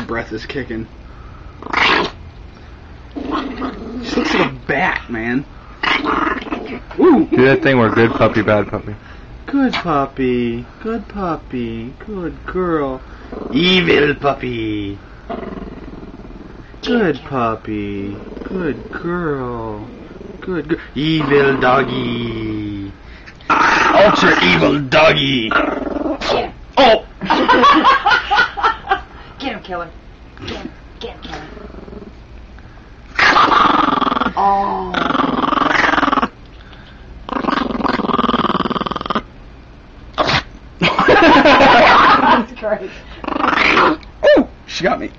breath is kicking. She looks like a bat, man. Ooh. Do that thing where good puppy, bad puppy. Good puppy. Good puppy. Good girl. Evil puppy. Good puppy. Good girl. Good girl. Evil doggy. Ultra evil doggy. Oh! Get him, killer. Get him, killer. Oh. That's great. Ooh! She got me.